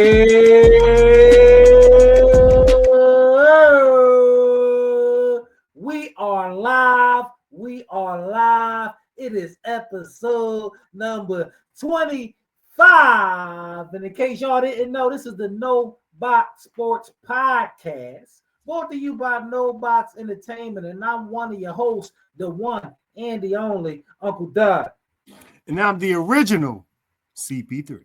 We are live. We are live. It is episode number 25. And in case y'all didn't know, this is the No Box Sports Podcast. Brought to you by No Box Entertainment. And I'm one of your hosts, the one and the only Uncle Doug. And I'm the original CP3.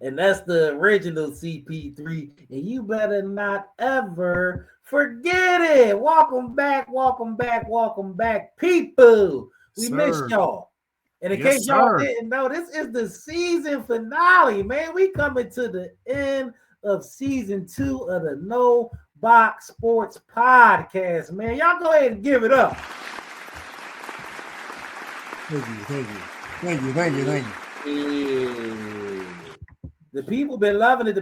And that's the original CP3. And you better not ever forget it. Welcome back, people. We missed y'all. And in case y'all didn't know, this is the season finale, man. We coming to the end of season 2 of the No Box Sports Podcast, man. Y'all go ahead and give it up. Thank you. The people been loving it.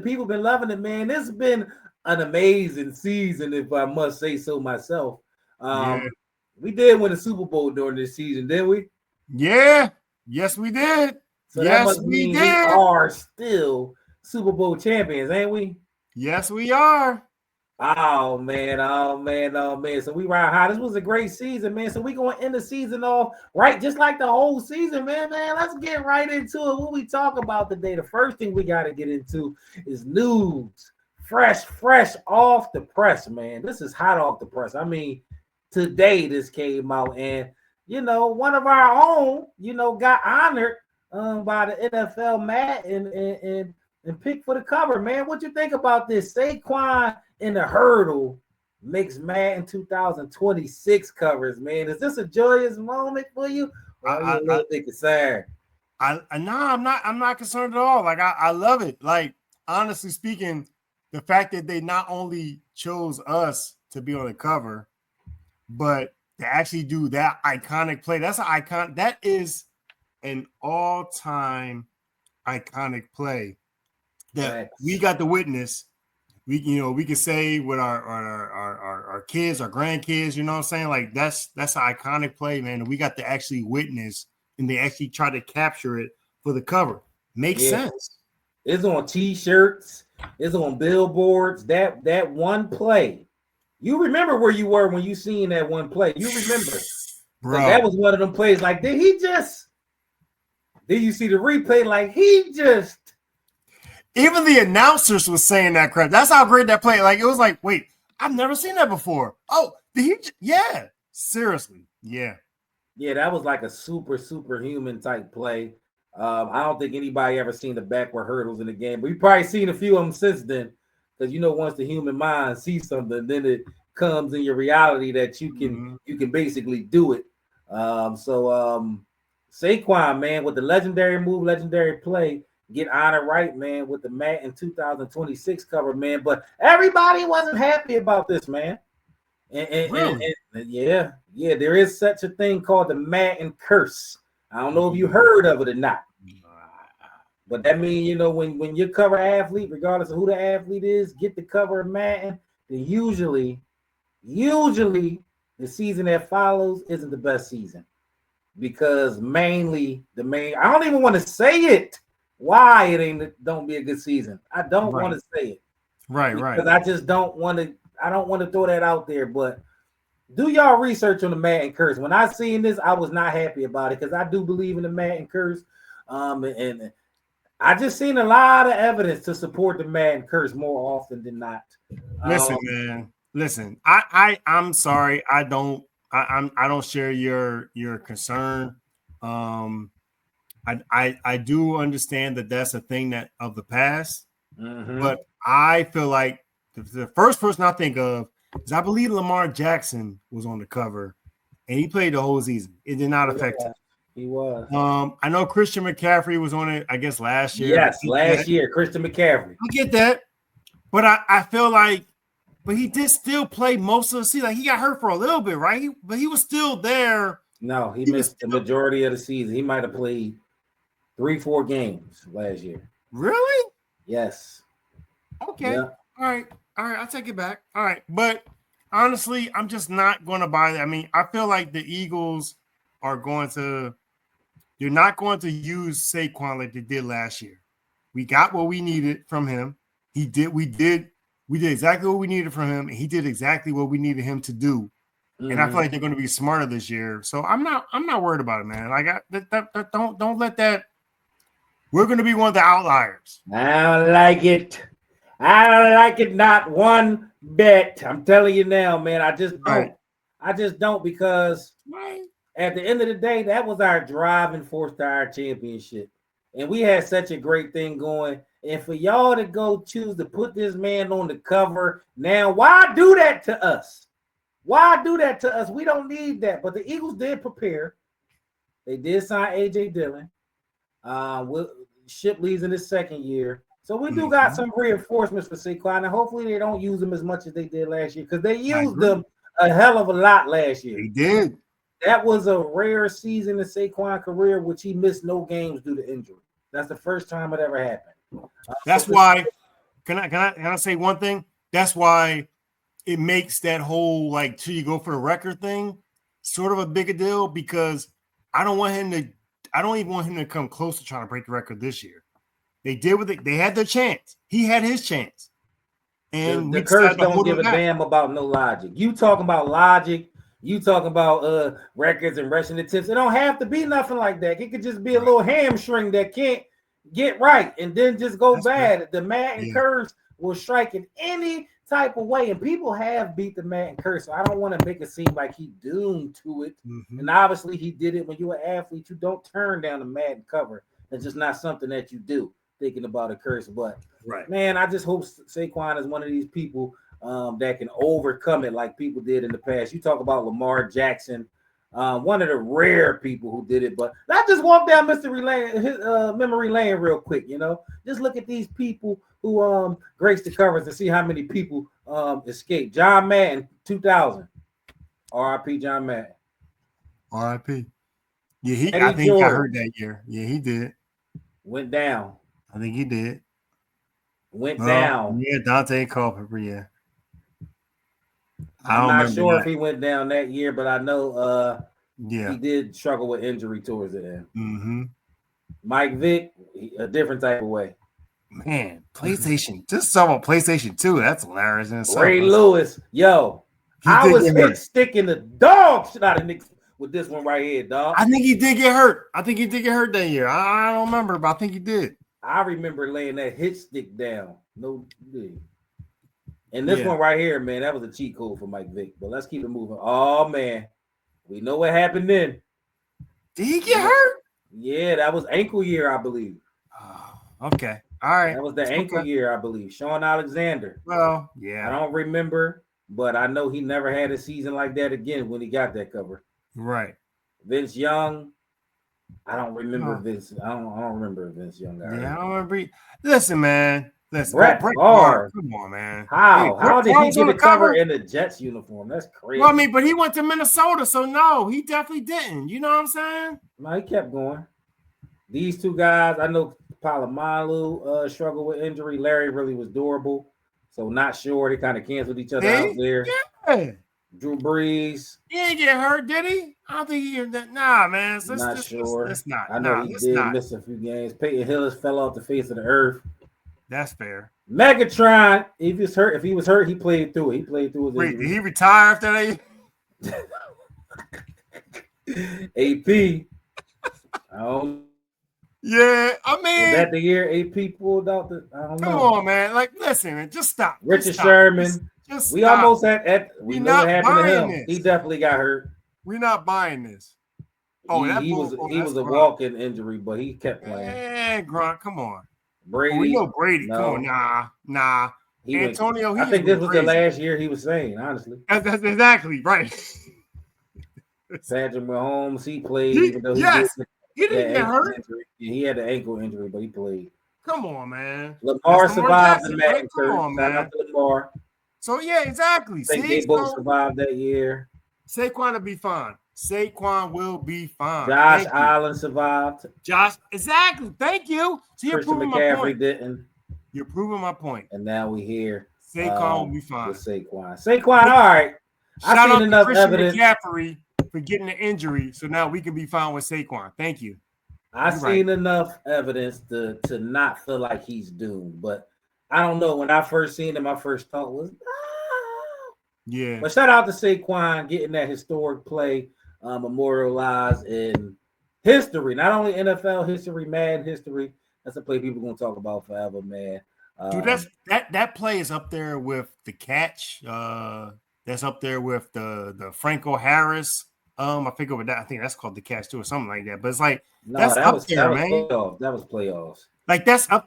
Man. This has been an amazing season, if I must say so myself. We did win a Super Bowl during this season, didn't we? Yeah. Yes, we did. So yes, we did. We are still Super Bowl champions, ain't we? Yes, we are. Oh man. So we ride high. This was a great season, man. So we gonna end the season off right, just like the whole season, man. Let's get right into it. What we talk about today. The first thing we got to get into is news. Fresh off the press, man. This is hot off the press. I mean, today this came out, and one of our own, got honored by the NFL Madden and picked for the cover, man. What you think about this? Saquon in the hurdle makes Madden 2026 covers, man. Is this a joyous moment for you? Or are you a little bit concerned? I'm not concerned at all. Like I love it. Like, honestly speaking, the fact that they not only chose us to be on the cover, but to actually do that iconic play. That's an icon. That is an all-time iconic play that we got to witness. We can say with our kids, our grandkids, you know what I'm saying? Like that's an iconic play, man. And we got to actually witness, and they actually try to capture it for the cover. Makes sense. It's on T-shirts. It's on billboards. That one play. You remember where you were when you seen that one play. You remember. Bro. That was one of them plays. Like, did you see the replay? Like, even the announcers was saying that crap. That's how great that play. Like, it was like, wait, I've never seen that before. Oh, did he? Yeah, seriously, yeah. That was like a superhuman type play. I don't think anybody ever seen the backward hurdles in the game, but we probably seen a few of them since then. Because once the human mind sees something, then it comes in your reality that you can basically do it. Saquon, man, with the legendary move, legendary play. Get honored right, man, with the Madden 2026 cover, man. But everybody wasn't happy about this, man. Really? And there is such a thing called the Madden curse. I don't know if you heard of it or not. But that means, when you cover athlete, regardless of who the athlete is, get the cover of Madden, then usually the season that follows isn't the best season. Because I don't even want to say it. Why it don't be a good season. I don't want to say it. Right. Because I just don't want to throw that out there. But do y'all research on the Madden curse. When I seen this, I was not happy about it because I do believe in the Madden curse. And I just seen a lot of evidence to support the Madden curse more often than not. Listen, man. Listen, I'm sorry. I don't share your concern. I do understand that that's a thing that of the past, but I feel like the first person I think of is I believe Lamar Jackson was on the cover, and he played the whole season. It did not affect him. He was. I know Christian McCaffrey was on it, I guess, last year. Yes, last year, Christian McCaffrey. I get that, but I feel like, but he did still play most of the season. Like he got hurt for a little bit, right? But he was still there. No, he missed the majority of the season. He might have played 3-4 games last year. Really? Yes. Okay. Yeah. All right. I'll take it back. All right. But honestly, I'm just not going to buy that. I mean, I feel like the Eagles are they're not going to use Saquon like they did last year. We got what we needed from him. He did. We did exactly what we needed from him. And he did exactly what we needed him to do. And I feel like they're going to be smarter this year. So I'm not worried about it, man. Like don't let that. We're going to be one of the outliers. I don't like it. I don't like it not one bit. I'm telling you now, man. I just don't. Right. I just don't because at the end of the day, that was our driving force to our championship. And we had such a great thing going. And for y'all to go choose to put this man on the cover now, why do that to us? Why do that to us? We don't need that. But the Eagles did prepare. They did sign A.J. Dillon. Shipley's in his second year. So we do got some reinforcements for Saquon. And hopefully they don't use them as much as they did last year because they used them a hell of a lot last year. They did. That was a rare season in Saquon's career, which he missed no games due to injury. That's the first time it ever happened. That's why. Can I say one thing? That's why it makes that whole like till you go for the record thing sort of a bigger deal because I don't even want him to come close to trying to break the record this year. They did with it. They had their chance. He had his chance. And the Curse don't give a damn about no logic. You talking about logic. You talking about records and rushing the tips. It don't have to be nothing like that. It could just be a little hamstring that can't get right and then just go bad. Right. The Madden curse will strike in any type of way. And people have beat the Madden curse. So I don't want to make it seem like he doomed to it. And obviously he did it when you're an athlete. You don't turn down the Madden cover. It's just not something that you do thinking about a curse. But man, I just hope Saquon is one of these people that can overcome it like people did in the past. You talk about Lamar Jackson, one of the rare people who did it. But let's just walk down memory lane real quick. Just look at these people who graced the covers and see how many people escaped. John Madden, 2000. R.I.P. John Madden. R.I.P. Yeah, I think I heard that year. Yeah, he did. Went down. I think he did. Went down. Yeah, Dante Culpepper, yeah. I'm not sure if he went down that year, but I know he did struggle with injury towards the end. Mike Vick, a different type of way. Man, PlayStation. Just saw about PlayStation 2. That's hilarious. Ray Lewis, yo. I was hit sticking the dog shit out of Knicks with this one right here, dog. I think he did get hurt. that year. I don't remember, but I think he did. I remember laying that hit stick down. No, and this one right here, man, that was a cheat code for Mike Vick. But let's keep it moving. Oh man, we know what happened then. Did he get hurt? Yeah, that was ankle year, I believe. Oh, okay, all right. That was the ankle year, I believe. Sean Alexander. Well, yeah, I don't remember, but I know he never had a season like that again when he got that cover. Right. Vince Young. I don't remember Vince. I don't remember Vince Young. Yeah, I don't remember. Listen, man. Brett Favre. Come on, man. How did he get a cover in the Jets uniform? That's crazy. Well, I mean, but he went to Minnesota, so no, he definitely didn't. You know what I'm saying? No, he kept going. These two guys, I know Palomalu struggled with injury. Larry really was durable, so not sure. They kind of canceled each other out there. Yeah. Drew Brees. He didn't get hurt, did he? I don't think he did that. Nah, man. Not sure. That's not. I know he did miss a few games. Peyton Hillis fell off the face of the earth. That's fair. Megatron, if he was hurt, he played through it. He played through it. Wait, did he retire after that? AP. Yeah, I mean, was that the year AP pulled out the? I don't know. Come on, man. Like, listen, man, just stop. Richard Sherman. Just we stop. Almost had. We know what happened to him. This. He definitely got hurt. We're not buying this. Oh, he was a walk-in injury, but he kept playing. Hey, Grunt, come on. Brady. We know Brady. No. Come on, nah. Antonio. I think this was the last year he was saying. Honestly, that's exactly right. Patrick Mahomes, he played. Even though he didn't get hurt. Injury. He had an ankle injury, but he played. Come on, man. Lamar survived the Madden curse. Come on, man. Lamar. So yeah, exactly. I think they both survived that year. Saquon will be fine. Saquon will be fine. Josh Allen survived. Exactly. Thank you. So you're Christian proving McCaffrey my point. Didn't. You're proving my point. And now we hear Saquon will be fine. With Saquon, all right. Shout out to Christian McCaffrey for getting the injury, so now we can be fine with Saquon. Thank you. I've seen enough evidence to not feel like he's doomed, but I don't know. When I first seen him, my first thought was, Yeah. But shout out to Saquon getting that historic play memorialized in history, not only NFL history, Madden history. That's a play people gonna talk about forever, man. Dude, that play is up there with the catch. That's up there with the Franco Harris. I think over that. I think that's called the catch too, or something like that. But it's like that's up there, man. Playoffs. That was playoffs. Like that's up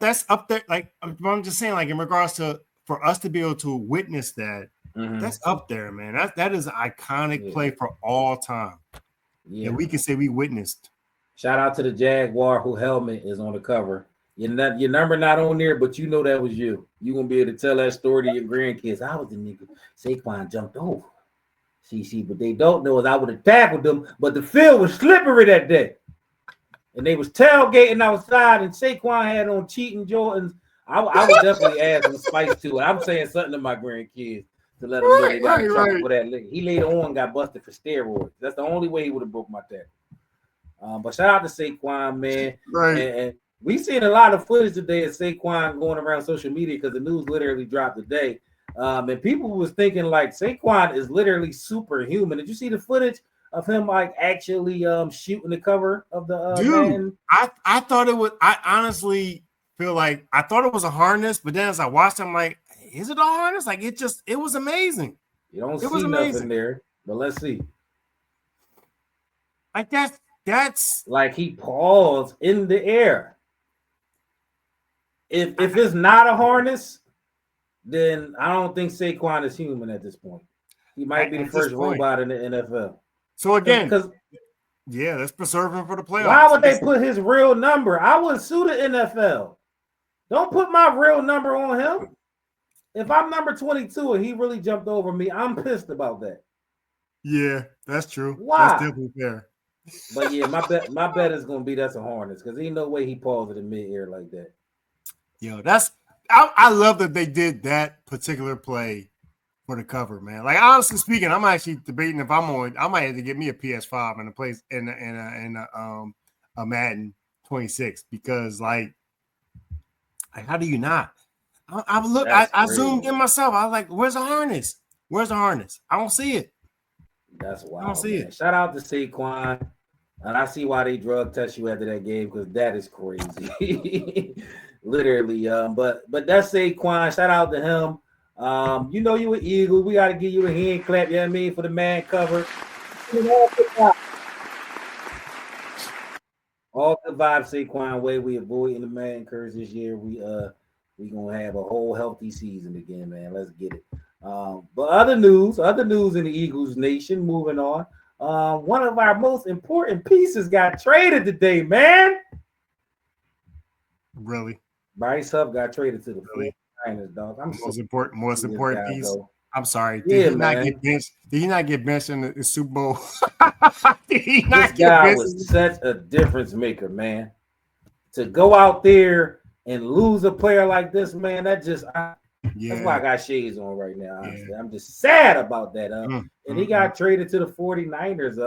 there. Like I'm just saying, like in regards to for us to be able to witness that, that's up there, man. That is an iconic play for all time. Yeah, we can say we witnessed. Shout out to the Jaguar who helmet is on the cover. Your number not on there, but you know that was you. You're gonna be able to tell that story to your grandkids. I was the nigga Saquon jumped over. See, but they don't know is I would have tackled them, but the field was slippery that day. And they was tailgating outside, and Saquon had on cheating Jordans. I would definitely add some spice to it. I'm saying something to my grandkids to let them know they got in trouble for that lick. He later on got busted for steroids. That's the only way he would have broke my tackle. But shout out to Saquon, man. Right. And we seen a lot of footage today of Saquon going around social media because the news literally dropped today. And people was thinking like Saquon is literally superhuman. Did you see the footage of him like actually shooting the cover of the dude? Man? I thought it was. I honestly feel like I thought it was a harness, but then as I watched, I'm like, is it a harness? Like it was amazing. You don't see nothing there, but let's see. Like that's like he paused in the air. If it's not a harness, then I don't think Saquon is human at this point. He might be the first robot in the NFL. So again, let's preserve him for the playoffs. Why would they put his real number? I would sue the NFL. Don't put my real number on him. If I'm number 22 and he really jumped over me, I'm pissed about that. Yeah, that's true. Why? That's definitely fair. But yeah, my bet is gonna be that's a harness because ain't no way he paused it in midair like that. Yo, I love that they did that particular play for the cover, man. Like honestly speaking, I'm actually debating if I might have to get me a PS5 and a place in a Madden 26 because like how do you not? I zoomed in myself. I was like, where's the harness? Where's the harness? I don't see it. That's wild. I don't see it. Shout out to Saquon. And I see why they drug test you after that game because that is crazy. Literally. But that's Saquon. Shout out to him. You know you an Eagle. We got to give you a hand clap, you know what I mean, for the man cover. All good vibes, Saquon way. We avoiding the man curse this year. We gonna have a whole healthy season again, man. Let's get it. But other news in the Eagles nation. Moving on. One of our most important pieces got traded today, man. Really? BRYCE HUFF got traded to the 49ers, dog. Most important piece. Though. I'm sorry. Did he not get benched in the Super Bowl? This guy was such a difference maker, man. To go out there and lose a player like this, man, that's why I got shades on right now. Honestly. Yeah. I'm just sad about that. And he got traded to the 49ers.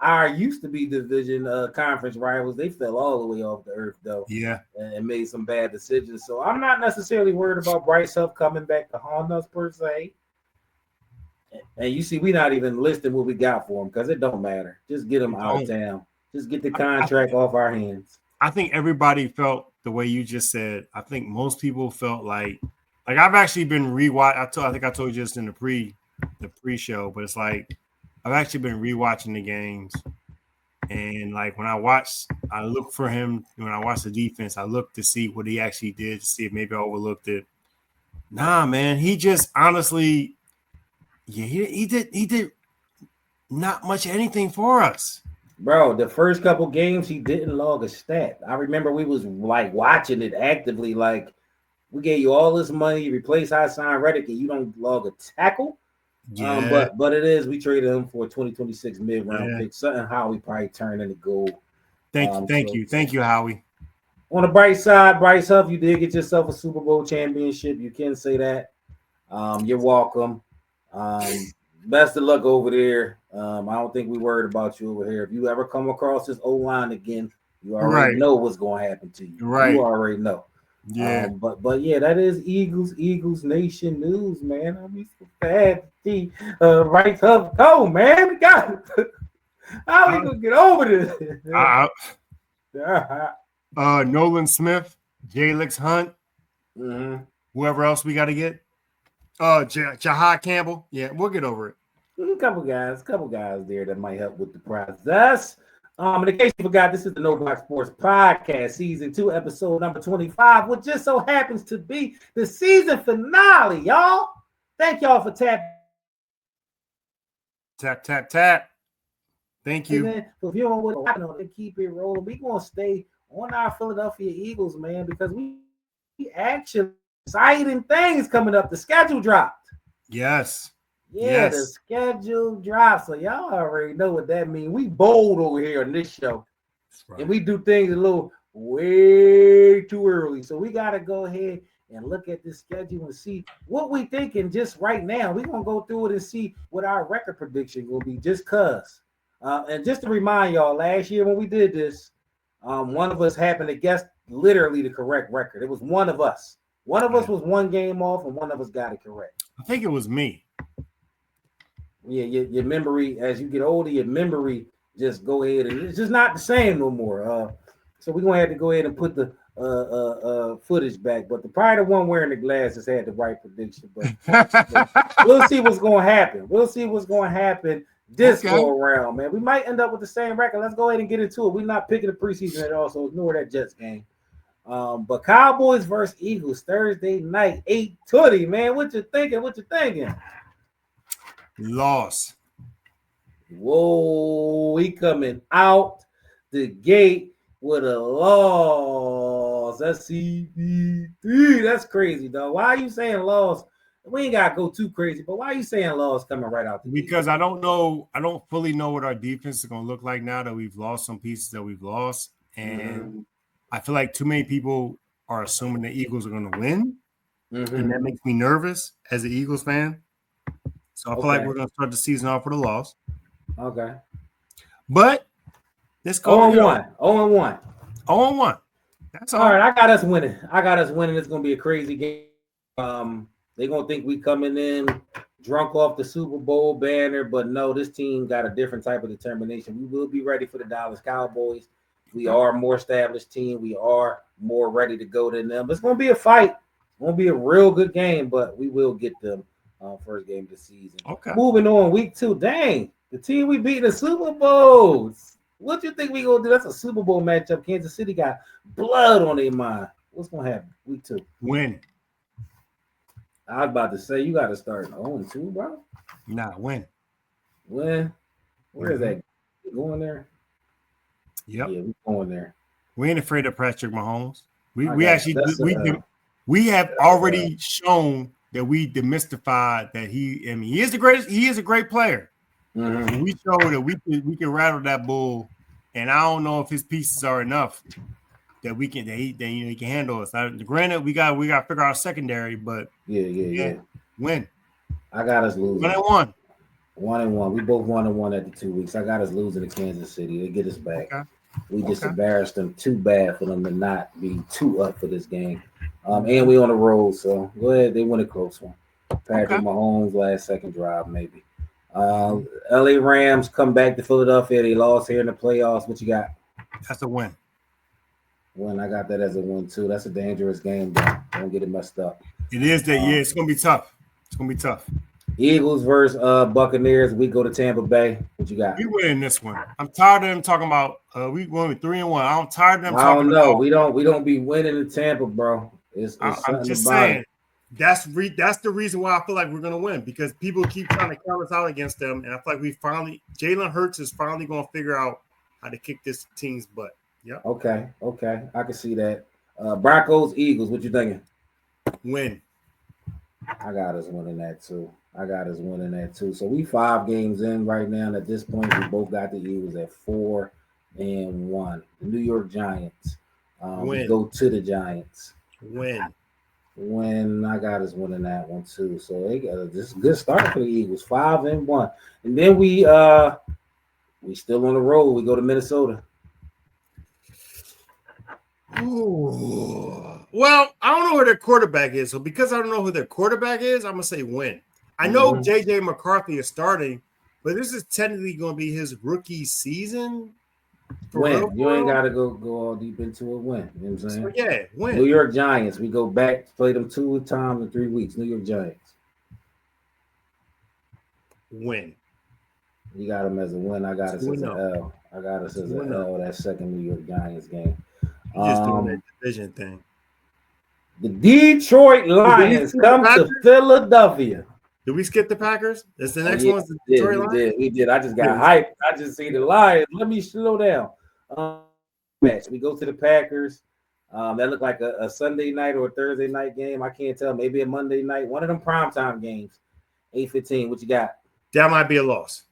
Our used to be division conference rivals. They fell all the way off the earth, though. Yeah. And made some bad decisions. So I'm not necessarily worried about BRYCE HUFF coming back to haunt us per se. And you see, we're not even listing what we got for him because it don't matter. Just get him out of town. Just get the contract off our hands. I think everybody felt the way you just said. I think most people felt like I've actually been rewatching. I think I told you just in the pre-show, but it's like I've actually been rewatching the games, and like when I look for him. When I watch the defense, I look to see what he actually did to see if maybe I overlooked it. Nah, man, he just honestly, he did not much anything for us. Bro, the first couple games, he didn't log a stat. I remember we was like watching it actively. Like, we gave you all this money, you replace Hassan Reddick, and you don't log a tackle. Yeah. But it is, we traded him for a 2026 mid-round pick. Something Howie probably turned into gold. Thank you, Howie. On the bright side, BRYCE HUFF, you did get yourself a Super Bowl championship. You can say that. You're welcome. Best of luck over there. I don't think we worried about you over here. If you ever come across this O-line again, you already know what's going to happen to you. Right. You already know. Yeah. But yeah, that is Eagles Nation news, man. I mean, so bad to see BRYCE HUFF go, man. God, how we gonna get over this? Nolan Smith, Jalix Hunt, whoever else we got to get. Jahad Campbell. Yeah, we'll get over it. A couple guys there that might help with the process. In case you forgot, this is the No Block Sports Podcast, Season 2, Episode number 25, which just so happens to be the season finale, y'all. Thank y'all for tapping. Tap. Thank you. If you don't want to keep it rolling, we're going to stay on our Philadelphia Eagles, man, because we actually exciting things coming up. The schedule dropped. Yes. Yeah, the schedule drops. So y'all already know what that means. We bold over here on this show. Right. And we do things a little way too early. So we got to go ahead and look at this schedule and see what we thinking just right now. We're going to go through it and see what our record prediction will be just because. And just to remind y'all, last year when we did this, one of us happened to guess literally the correct record. It was one of us. One of us was one game off and one of us got it correct. I think it was me. Yeah, your memory, as you get older, your memory just go ahead and it's just not the same no more. So we're gonna have to go ahead and put the footage back. But probably the one wearing the glasses had the right prediction. But we'll see what's gonna happen. We'll see what's gonna happen this go around, man. We might end up with the same record. Let's go ahead and get into it. We're not picking the preseason at all, so ignore that Jets game. But Cowboys versus Eagles Thursday night, 8:20, man. What you thinking? Loss. Whoa, we coming out the gate with a loss. That's CB3. That's crazy, though. Why are you saying loss? We ain't gotta go too crazy, but why are you saying loss coming right out the gate? Because I don't know. I don't fully know what our defense is gonna look like now that we've lost some pieces that we've lost, and I feel like too many people are assuming the Eagles are gonna win, and that makes me nervous as an Eagles fan. So I feel like we're going to start the season off with a loss. Okay. But let's go. 0-1. 0-1. 0-1. That's all right. I got us winning. It's going to be a crazy game. They're going to think we coming in drunk off the Super Bowl banner. But no, this team got a different type of determination. We will be ready for the Dallas Cowboys. We are a more established team. We are more ready to go than them. It's going to be a fight. It's going to be a real good game, but we will get them. First game of the season. Okay. Moving on, week 2. Dang, the team we beat in the Super Bowls. What you think we gonna do? That's a Super Bowl matchup. Kansas City got blood on their mind. What's gonna happen? Week 2. Win. I was about to say you got to start 0-2, bro. Nah, win. Win. Where is that going there? Yep. Yeah, we going there. We ain't afraid of Patrick Mahomes. We have already shown that we demystified that he is the greatest. He is a great player. We showed that we can rattle that bull, and I don't know if his pieces are enough that we can he can handle us. Now, granted, we got to figure out secondary, but yeah. Win. I got us losing. 1-1. 1-1. We both 1-1 at the 2 weeks. I got us losing to Kansas City. They get us back. Okay. We just embarrassed them too bad for them to not be too up for this game. And we on the road, so go ahead. They win a close one. Patrick Mahomes last second drive, maybe. LA Rams come back to Philadelphia. They lost here in the playoffs. What you got? That's a win. I got that as a win too. That's a dangerous game, though. Don't get it messed up. It is that. Yeah, it's gonna be tough. It's gonna be tough. Eagles versus Buccaneers. We go to Tampa Bay. What you got? We win this one. I'm tired of them talking about we going 3-1. I'm tired of them talking. I don't know. We don't be winning in Tampa, bro. I'm just saying. That's the reason why I feel like we're gonna win, because people keep trying to count us out against them, and I feel like Jalen Hurts is finally gonna figure out how to kick this team's butt. Yeah. Okay. I can see that. Broncos, Eagles. What you thinking? Win. I got us winning that too. So we 5 games in right now, and at this point, we both got the Eagles at 4-1. The New York Giants. We go to the Giants. Win. I got us winning that one too. So they got this good start for the Eagles, 5-1, and then we still on the road. We go to Minnesota. Ooh. Well, I don't know who their quarterback is. So because I don't know who their quarterback is, I'm gonna say win. I know JJ McCarthy is starting, but this is technically gonna be his rookie season. Win. You ain't gotta go all deep into it. Win. You know what I'm saying? So yeah, win. New York Giants. We go back, play them 2 times in 3 weeks. New York Giants. Win. You got them as a win. I got us as an L. I got us as an L. That second New York Giants game. Just doing that division thing. The Detroit Lions come to Philadelphia. Did we skip the Packers? That's the next one. The Detroit Lions? We did. I just got hyped. I just see the Lions. Let me slow down. Match. We go to the Packers. That looked like a Sunday night or a Thursday night game. I can't tell. Maybe a Monday night. One of them primetime games. 8:15. What you got? That might be a loss.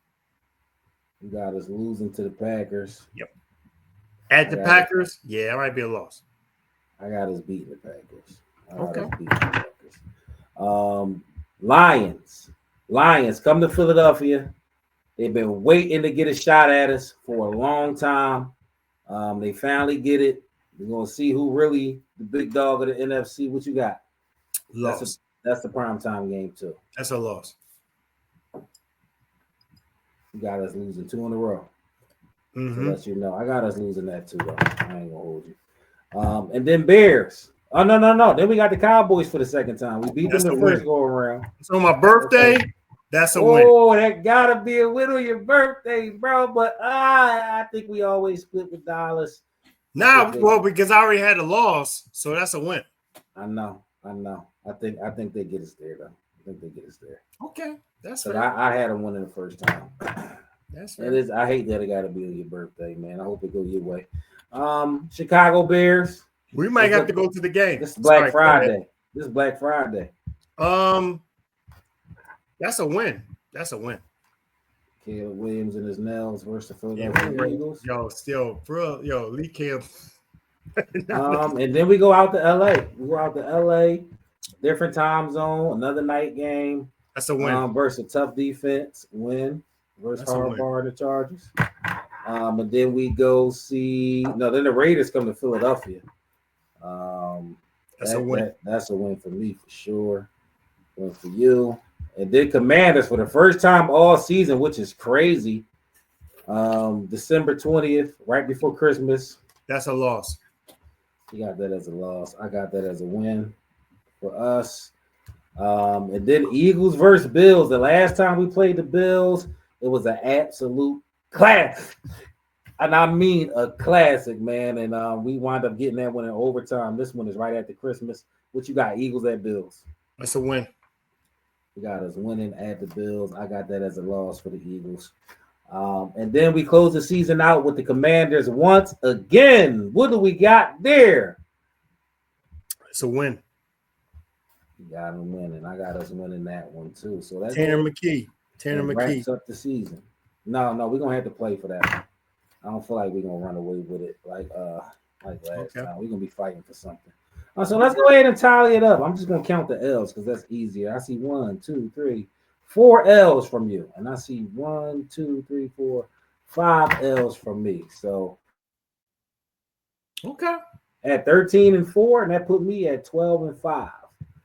You got us losing to the Packers. Yep. At the Packers, yeah, that might be a loss. I got us beating the Packers. Okay. Lions come to Philadelphia. They've been waiting to get a shot at us for a long time. They finally get it. We're gonna see who really the big dog of the NFC. What you got? Loss. That's the primetime game too. That's a loss. You got us losing 2 in a row. So let you know. I got us losing that too, though. I ain't gonna hold you. And then Bears. Oh, no. Then we got the Cowboys for the second time. We beat them the first go around. So on my birthday, that's a win. Oh, that gotta be a win on your birthday, bro. But I think we always split with Dallas. Well, because I already had a loss, so that's a win. I know. I think they get us there, though. I think they get us there. Okay, that's fair. I had them winning the first time. That's fair. I hate that it got to be on your birthday, man. I hope it go your way. Chicago Bears. We might have to go to the game. This is Black Friday. That's a win. That's a win. Caleb Williams and his nails versus the Philadelphia Eagles. Lee Caleb. And then we go out to LA. Different time zone, another night game. That's a win. Versus a tough defense. Win. Versus Harbaugh and the Chargers. And then we go see. No, then the Raiders come to Philadelphia. That's a win. That's a win for me for sure. Win for you. And then Commanders for the first time all season, which is crazy. December 20th, right before Christmas. That's a loss. You got that as a loss. I got that as a win for us. And then Eagles versus Bills. The last time we played the Bills, it was an absolute classic. And I mean a classic, man. And we wind up getting that one in overtime. This one is right after Christmas. What you got? Eagles at Bills. That's a win. We got us winning at the Bills. I got that as a loss for the Eagles. And then we close the season out with the Commanders once again. What do we got there? It's a win. You got them winning. I got us winning that one too. So that's Tanner McKee. Wraps up the season. No, we're gonna have to play for that one. I don't feel like we're gonna run away with it like last time. We're gonna be fighting for something. So let's go ahead and tally it up. I'm just gonna count the L's because that's easier. I see 1, 2, 3, 4 L's from you, and I see 1, 2, 3, 4, 5 L's from me. So at 13-4, and that put me at 12-5.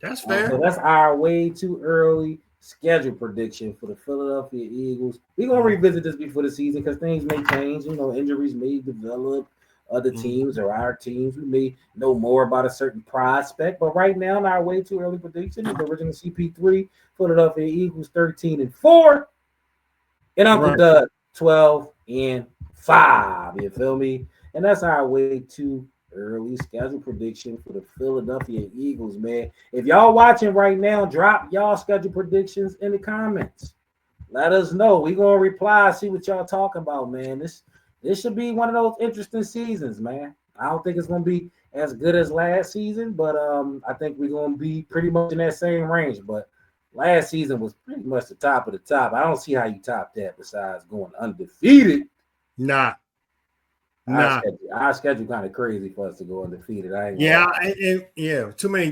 That's fair. So that's our way too early schedule prediction for the Philadelphia Eagles. We're gonna revisit this before the season because things may change. Injuries may develop. Other teams or our teams, we may know more about a certain prospect. But right now, in our way too early prediction is the original CP3 Philadelphia Eagles 13-4, and Uncle Doug 12-5. You feel me? And that's our way too early schedule prediction for the Philadelphia Eagles, man. If y'all watching right now, drop y'all schedule predictions in the comments. Let us know. We're gonna reply, see what y'all talking about, man. This should be one of those interesting seasons, man. I don't think it's gonna be as good as last season, but I think we're gonna be pretty much in that same range. But last season was pretty much the top of the top. I don't see how you top that besides going undefeated. Nah. Our schedule kind of crazy for us to go undefeated. Too many.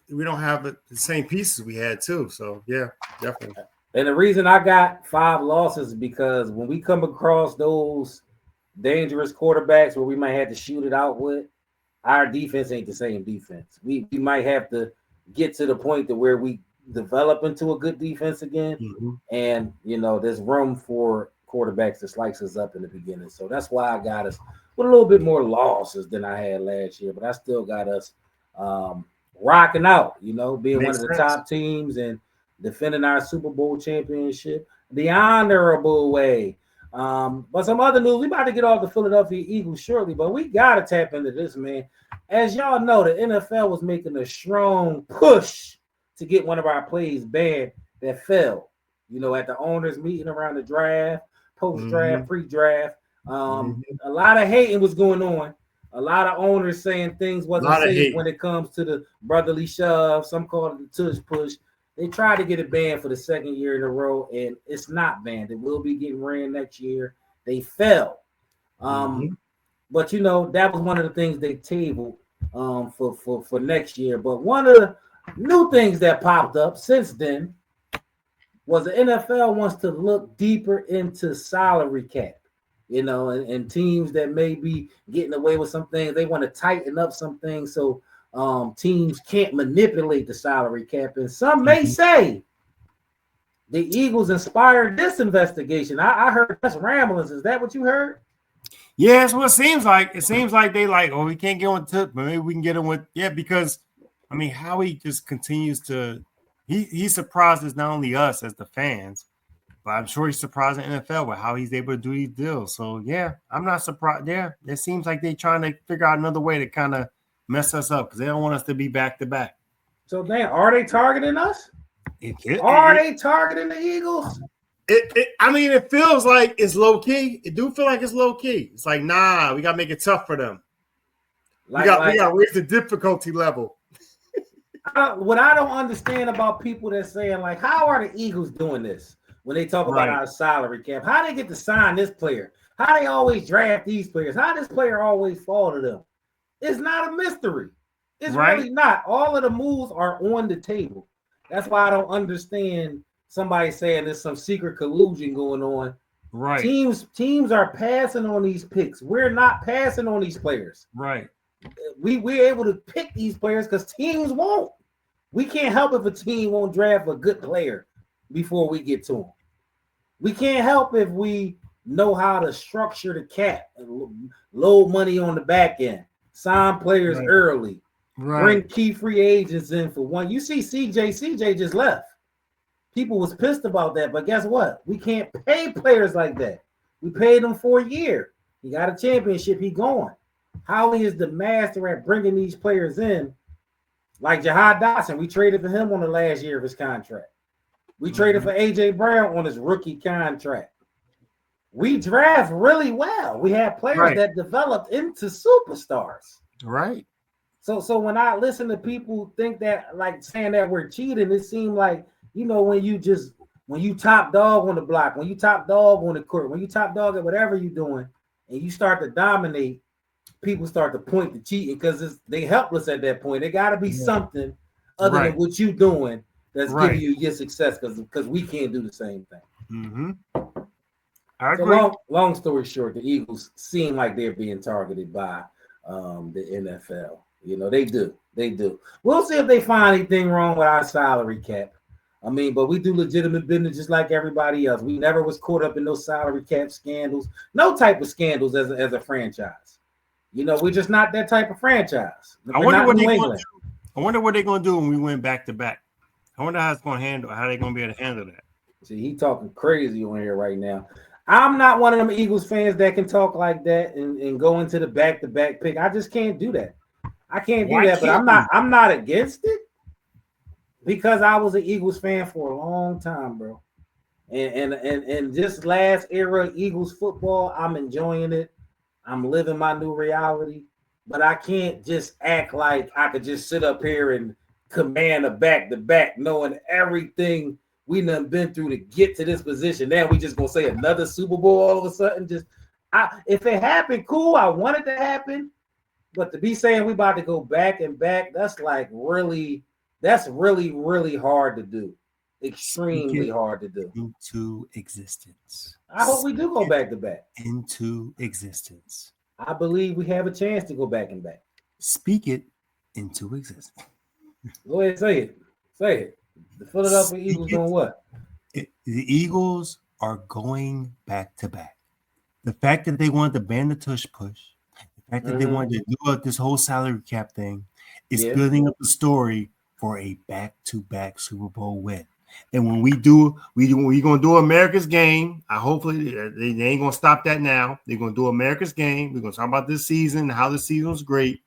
We don't have the same pieces we had too. So yeah, definitely. And the reason I got 5 losses is because when we come across those dangerous quarterbacks where we might have to shoot it out with, our defense ain't the same defense. We might have to get to the point to where we develop into a good defense again. Mm-hmm. And, you know, there's room for quarterbacks to slice us up in the beginning. So that's why I got us with a little bit more losses than I had last year. But I still got us rocking out, you know, being Makes one of the sense. top teams and defending our Super Bowl championship the honorable way. But some other news, we about to get off the Philadelphia Eagles shortly, but we got to tap into this, man. As y'all know, the NFL was making a strong push to get one of our plays banned that fell, you know, at the owners meeting around the draft, post-draft, pre-draft. A lot of hating was going on. A lot of owners saying things wasn't safe when it comes to the brotherly shove. Some call it the tush push. They tried to get it banned for the second year in a row, and it's not banned. It will be getting ran next year. They fell. But, you know, that was one of the things they tabled for next year. But one of the new things that popped up since then was the NFL wants to look deeper into salary cap. You know, and teams that may be getting away with some things, they want to tighten up some things so teams can't manipulate the salary cap. And some may say the Eagles inspired this investigation. I heard that's ramblings. Is that what you heard? Yeah, that's what it seems like. It seems like they like, oh, we can't get on tip, but maybe we can get him with, because I mean, Howie just continues to, he surprises not only us as the fans, but I'm sure he's surprised the NFL with how he's able to do these deals. So, yeah, I'm not surprised. Yeah, it seems like they're trying to figure out another way to kind of mess us up because they don't want us to be back-to-back. So, Dan, are they targeting us? Are they targeting the Eagles? I mean, it feels like it's low-key. It do feel like it's low-key. It's like, nah, we got to make it tough for them. We got to raise the difficulty level. What I don't understand about people that saying, like, how are the Eagles doing this? When they talk about our salary cap, how they get to sign this player, how they always draft these players, how this player always fall to them. It's not a mystery. It's really not. All of the moves are on the table. That's why I don't understand somebody saying there's some secret collusion going on. Right. Teams are passing on these picks. We're not passing on these players. Right. We're able to pick these players because teams won't. We can't help if a team won't draft a good player before we get to them. We can't help if we know how to structure the cap and load money on the back end, sign players early, bring key free agents in for one. You see CJ just left. People was pissed about that, but guess what? We can't pay players like that. We paid him for a year. He got a championship. He gone. Howie is the master at bringing these players in, like Jahad Dotson. We traded for him on the last year of his contract. We traded for A.J. Brown on his rookie contract. We draft really well. We have players that developed into superstars. Right. So when I listen to people think that, like saying that we're cheating, it seems like, you know, when you top dog on the block, when you top dog on the court, when you top dog at whatever you're doing, and you start to dominate, people start to point to cheating because they helpless at that point. There got to be something other than what you're doing that's giving you your success because we can't do the same thing. I agree. So long story short, the Eagles seem like they're being targeted by the NFL. You know, they do. We'll see if they find anything wrong with our salary cap. I mean, but we do legitimate business just like everybody else. We never was caught up in those salary cap scandals. No type of scandals as a franchise. You know, we're just not that type of franchise. I wonder what they're going to do when we win back-to-back. I wonder how it's going to handle. How they're going to be able to handle that. See, he talking crazy on here right now. I'm not one of them Eagles fans that can talk like that and go into the back-to-back pick. I just can't do that. I can't do that, but I'm not against it because I was an Eagles fan for a long time, bro. And this last era of Eagles football, I'm enjoying it. I'm living my new reality, but I can't just act like I could just sit up here and command a back-to-back knowing everything we done been through to get to this position. Now we just gonna say another Super Bowl all of a sudden. If it happened, cool. I want it to happen, but to be saying we about to go back and back, that's really hard to do. Extremely hard to do. Into existence. I hope we do go back to back. Into existence. I believe we have a chance to go back and back. Speak it into existence. Go ahead, say it. Say it. The Philadelphia Eagles doing what? The Eagles are going back to back. The fact that they wanted to ban the tush push, the fact that they wanted to do this whole salary cap thing, is building up the story for a back-to-back Super Bowl win. And when we're gonna do America's game. Hopefully they ain't gonna stop that now. They're gonna do America's game. We're gonna talk about this season, how the season was great,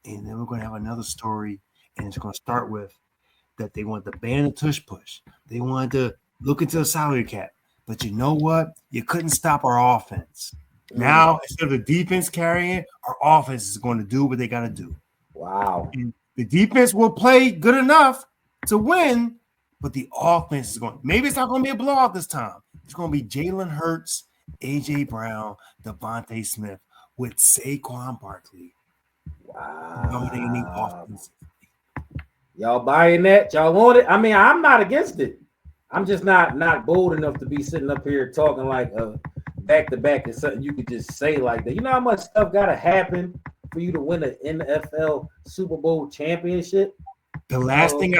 and then we're gonna have another story, and it's gonna start with that they want to ban the tush push. They wanted to look into the salary cap. But you know what? You couldn't stop our offense. Now, instead of the defense carrying it, our offense is going to do what they got to do. Wow. And the defense will play good enough to win, but the offense is going – maybe it's not going to be a blowout this time. It's going to be Jalen Hurts, A.J. Brown, Devontae Smith with Saquon Barkley. Wow. Dominating offense. Y'all buying that? Y'all want it? I mean, I'm not against it. I'm just not bold enough to be sitting up here talking like back to back is something you could just say like that. You know how much stuff gotta happen for you to win an NFL Super Bowl championship? The last thing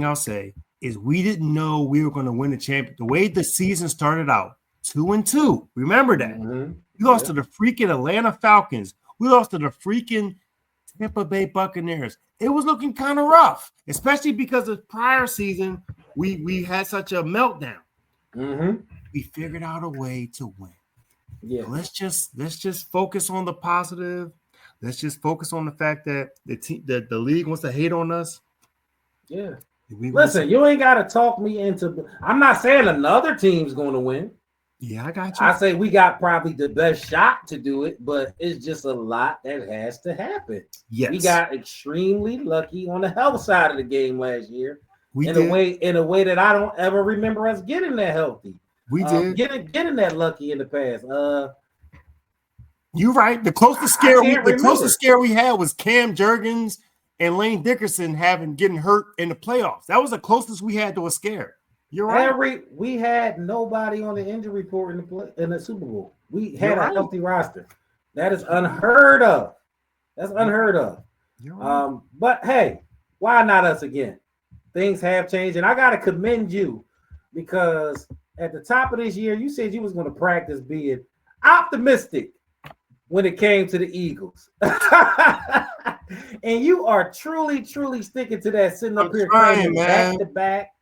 I'll say is we didn't know we were going to win the champion. The way the season started out, 2-2. Remember that. We lost to the freaking Atlanta Falcons. We lost to the freaking Tampa Bay Buccaneers. It was looking kind of rough, especially because the prior season we had such a meltdown. We figured out a way to win. Yeah. So let's just focus on the positive. Let's just focus on the fact that the league wants to hate on us. Yeah. Listen, you ain't got to talk me into. I'm not saying another team's going to win. Yeah, I got you. I say we got probably the best shot to do it, but it's just a lot that has to happen. Yes. We got extremely lucky on the health side of the game last year. In a way that I don't ever remember us getting that healthy. We did getting that lucky in the past. You're right. The closest scare we had was Cam Jurgens and Lane Dickerson getting hurt in the playoffs. That was the closest we had to a scare. You're right. We had nobody on the injury report in the Super Bowl. We had a healthy roster. That is unheard of. That's unheard of. But hey, why not us again? Things have changed, and I got to commend you because at the top of this year, you said you was going to practice being optimistic when it came to the Eagles. And you are truly, truly sticking to that, sitting up here back to back,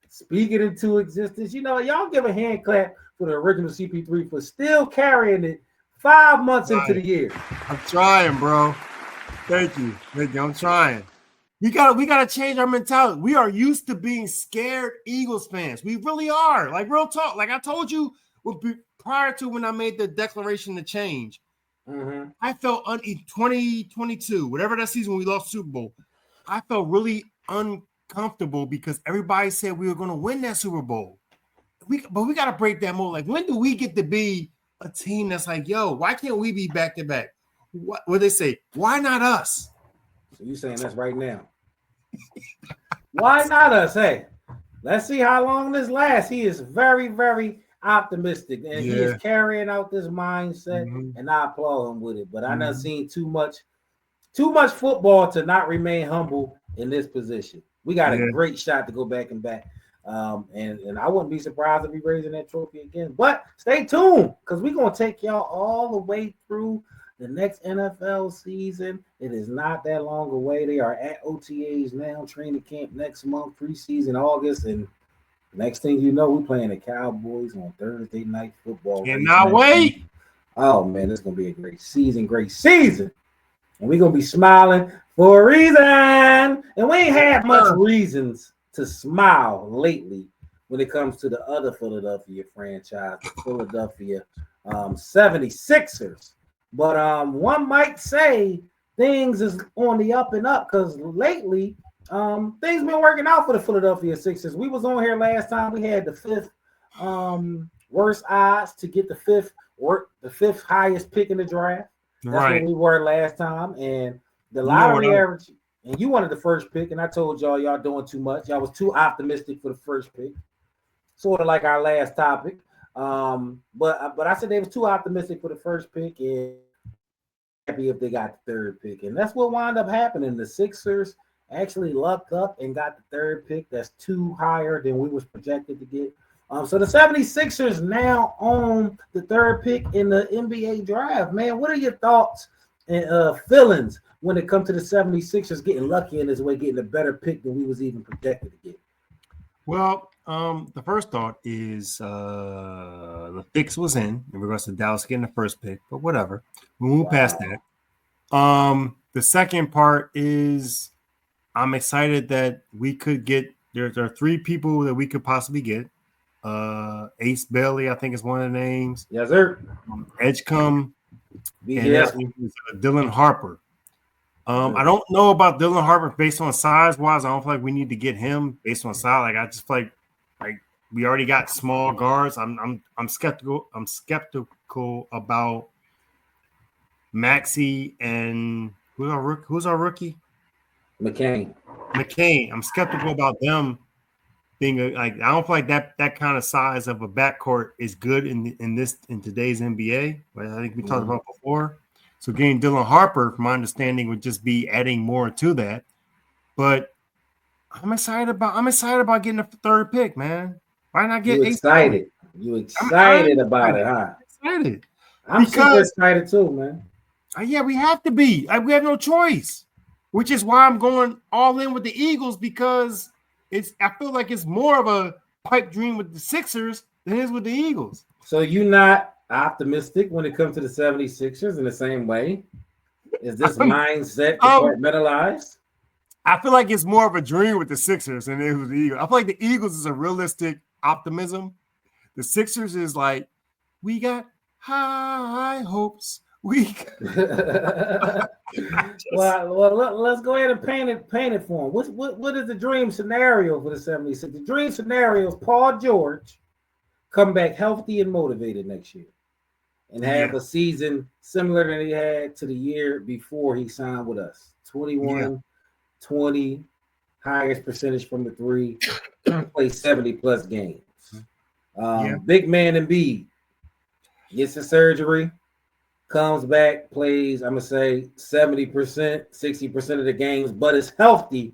speaking into existence. You know, y'all give a hand clap for the original CP3 for still carrying it 5 months into the year. I'm trying, bro. Thank you. I'm trying. We gotta change our mentality. We are used to being scared Eagles fans. We really are. Like real talk. Like I told you prior to when I made the declaration to change. I felt 2022, whatever that season when we lost Super Bowl, I felt really uncomfortable because everybody said we were going to win that Super Bowl. But we got to break that mold. Like, when do we get to be a team that's like, yo, why can't we be back to back? What they say? Why not us? So you saying that's right now? Why not us? Hey, let's see how long this lasts. He is very, very optimistic, and he is carrying out this mindset, and I applaud him with it. But I done seen too much football to not remain humble in this position. We got a great shot to go back and back. And I wouldn't be surprised if we raising that trophy again. But stay tuned, because we're gonna take y'all all the way through the next NFL season. It is not that long away. They are at OTAs now, training camp next month, preseason August, and next thing you know, we're playing the Cowboys on Thursday night football. Cannot wait. Oh man, it's gonna be a great season. And we're gonna be smiling for a reason. And we ain't had much reasons to smile lately when it comes to the other Philadelphia franchise, the Philadelphia 76ers. But one might say things is on the up and up, because lately things been working out for the Philadelphia Sixers. We was on here last time. We had the fifth worst odds to get the fifth highest pick in the draft. That's where we were last time. And the lottery average, and you wanted the first pick, and I told y'all doing too much. Y'all was too optimistic for the first pick. Sort of like our last topic. But I said they was too optimistic for the first pick, and happy if they got the third pick. And that's what wound up happening. The Sixers actually lucked up and got the third pick. That's 2 higher than we was projected to get. So the 76ers now own the third pick in the NBA draft. Man, what are your thoughts and feelings when it comes to the 76ers getting lucky in this way, getting a better pick than we was even projected to get? Well, the first thought is the fix was in regards to Dallas getting the first pick, but whatever. We move past that. The second part is I'm excited that we could get there are 3 people that we could possibly get. Ace Bailey, I think is one of the names. Yes, sir. Edgecombe, and Dylan Harper. I don't know about Dylan Harper based on size wise. I don't feel like we need to get him based on size. Like I just feel like we already got small guards. I'm skeptical. I'm skeptical about Maxey and who's our rookie? McCain. I'm skeptical about them being like I don't feel like that kind of size of a backcourt is good in today's NBA. Like I think we talked about before. So getting Dylan Harper, from my understanding, would just be adding more to that. But I'm excited about getting the third pick, man. Why not get excited? You excited about it, huh? Excited. I'm super excited too, man. Yeah, we have to be. We have no choice. Which is why I'm going all in with the Eagles, because I feel like it's more of a pipe dream with the Sixers than it is with the Eagles. So you're not optimistic when it comes to the 76ers in the same way? Is this mindset compartmentalized? I feel like it's more of a dream with the Sixers than it is with the Eagles. I feel like the Eagles is a realistic optimism. The Sixers is like, we got high hopes. Well, let's go ahead and paint it for them. What is the dream scenario for the 76ers? The dream scenario is Paul George come back healthy and motivated next year and have a season similar than he had to the year before he signed with us. 21, 20, highest percentage from the 3, play 70-plus games. Big man Embiid gets the surgery, comes back, plays, I'm going to say 70%, 60% of the games, but is healthy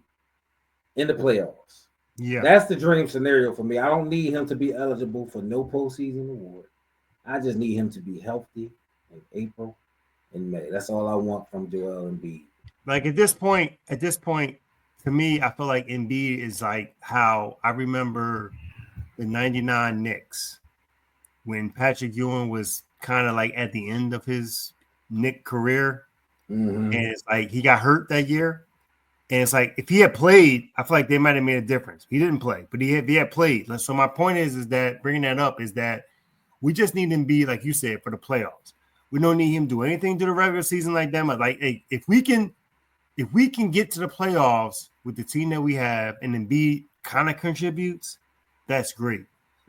in the playoffs. Yeah. That's the dream scenario for me. I don't need him to be eligible for no postseason award. I just need him to be healthy in April and May. That's all I want from Joel Embiid. Like at this point, to me, I feel like Embiid is like how I remember the 99 Knicks when Patrick Ewing was kind of like at the end of his Knick career. And it's like he got hurt that year. And it's like if he had played, I feel like they might have made a difference. He didn't play, but if he had played. So my point is that bringing that up is that we just need him to be, like you said, for the playoffs. We don't need him to do anything to the regular season like that. But like, hey, if we can get to the playoffs with the team that we have and Embiid kind of contributes, that's great.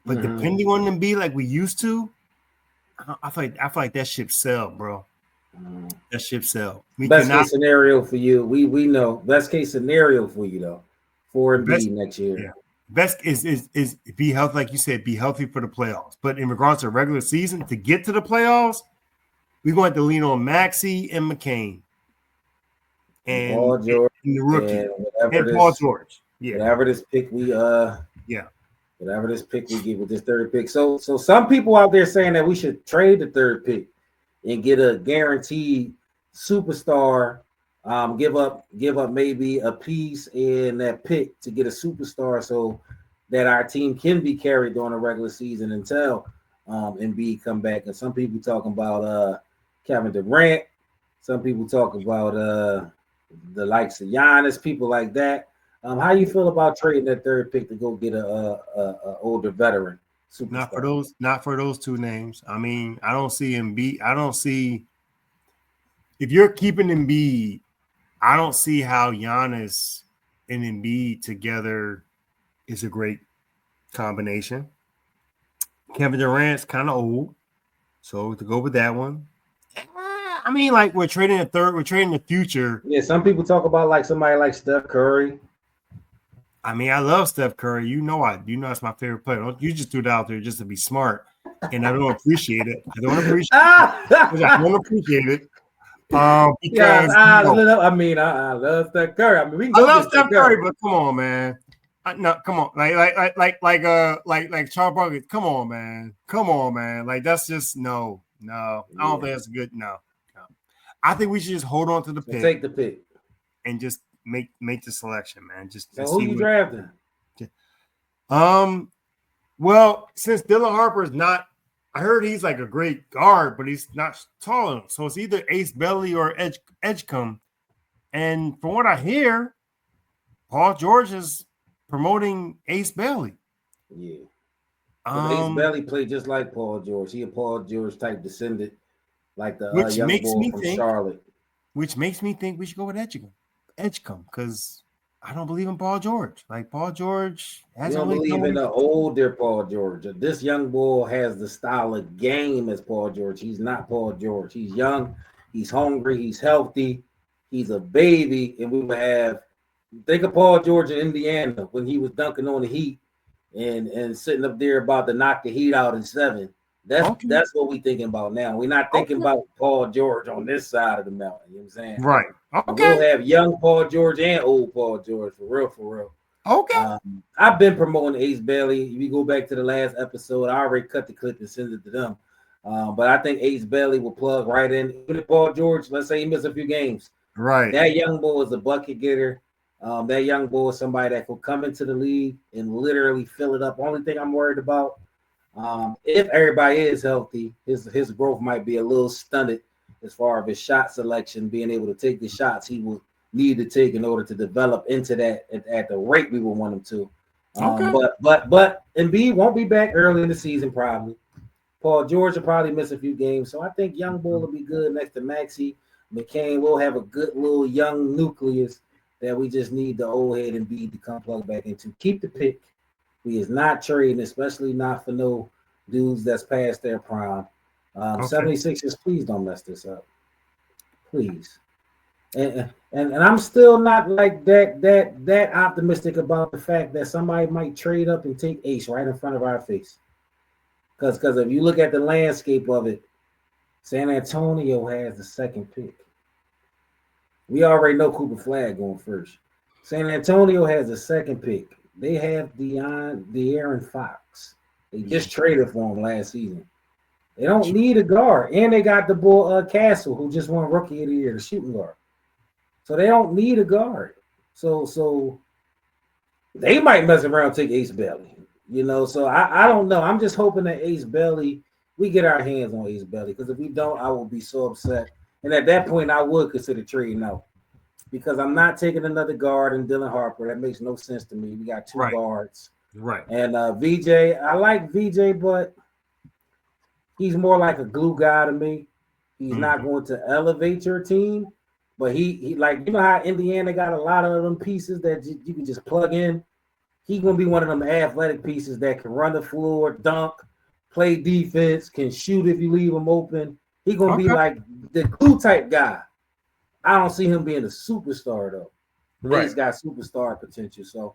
But depending on Embiid like we used to, I feel like that ship sailed, bro. That ship sailed. Best case scenario for you. We know best case scenario for you though for Embiid next year. Yeah. Best is be healthy, like you said, be healthy for the playoffs. But in regards to regular season, to get to the playoffs, we're going to lean on Maxey and McCain and Paul George and the rookie and Paul George. Yeah, whatever this pick we whatever this pick we get with this third pick. So some people out there saying that we should trade the third pick and get a guaranteed superstar. Give up maybe a piece in that pick to get a superstar so that our team can be carried during the regular season until Embiid come back. And some people talking about Kevin Durant. Some people talk about the likes of Giannis, people like that. How you feel about trading that third pick to go get a older veteran superstar? Not for those two names. I mean, I don't see Embiid. I don't see if you're keeping Embiid. I don't see how Giannis and Embiid together is a great combination. Kevin Durant's kind of old, so to go with that one. I mean, like we're trading the future. Yeah, some people talk about like somebody like Steph Curry. I mean, I love Steph Curry. You know that's my favorite player. You just threw it out there just to be smart, and I don't appreciate it. I don't appreciate it. Because I love Steph Curry. I mean, we can I go love get Steph Curry, but come on, man. No, come on, like Charles Barkley. Come on, man. Like that's just no. I don't think that's a good no. I think we should just hold on to the pick. Take the pick and just make the selection, man. Just so who you drafting? Well, since Dylan Harper is not, I heard he's like a great guard, but he's not tall enough. So it's either Ace Belly or Edgecombe. And from what I hear, Paul George is promoting Ace Belly. Yeah. Ace Belly played just like Paul George. He a Paul George type descendant, like the young boy from Charlotte. Which makes me think we should go with Edgecombe, because I don't believe in Paul George. Like Paul George hasn't. You don't believe in the older Paul George. This young boy has the style of game as Paul George. He's not Paul George. He's young. He's hungry. He's healthy. He's a baby. And we would have, think of Paul George in Indiana when he was dunking on the Heat and sitting up there about to knock the Heat out in 7. That's what we're thinking about now. We're not thinking about Paul George on this side of the mountain. You know what I'm saying? Right. Okay. We'll have young Paul George and old Paul George for real. Okay. I've been promoting Ace Bailey. If you go back to the last episode, I already cut the clip and sent it to them. But I think Ace Bailey will plug right in. Even if Paul George, let's say he missed a few games. Right. That young boy is a bucket getter. That young boy is somebody that will come into the league and literally fill it up. Only thing I'm worried about, if everybody is healthy, his growth might be a little stunted as far as his shot selection, being able to take the shots he will need to take in order to develop into that at the rate we would want him to. But Embiid won't be back early in the season probably. Paul George will probably miss a few games, so I think young boy will be good next to Maxey. McCain will have a good little young nucleus that we just need the old head Embiid to come plug back into. Keep the pick. We is not trading, especially not for no dudes that's past their prime. 76ers, please don't mess this up. Please. And I'm still not like that optimistic about the fact that somebody might trade up and take Ace right in front of our face. Because if you look at the landscape of it, San Antonio has the second pick. We already know Cooper Flagg going first. San Antonio has the second pick. They have De'Aaron Fox. They just traded for him last season. They don't need a guard. And they got the boy Castle, who just won Rookie of the Year, the shooting guard. So they don't need a guard. So they might mess around and take Ace Bailey. So I don't know. I'm just hoping that Ace Bailey, we get our hands on Ace Bailey. Because if we don't, I will be so upset. And at that point, I would consider trading out. Because I'm not taking another guard in Dylan Harper. That makes no sense to me. We got two guards. Right. And VJ, I like VJ, but he's more like a glue guy to me. He's not going to elevate your team, but he like, how Indiana got a lot of them pieces that you can just plug in. He's going to be one of them athletic pieces that can run the floor, dunk, play defense, can shoot if you leave him open. He's going to be like the glue type guy. I don't see him being a superstar, though. Right. He's got superstar potential. So,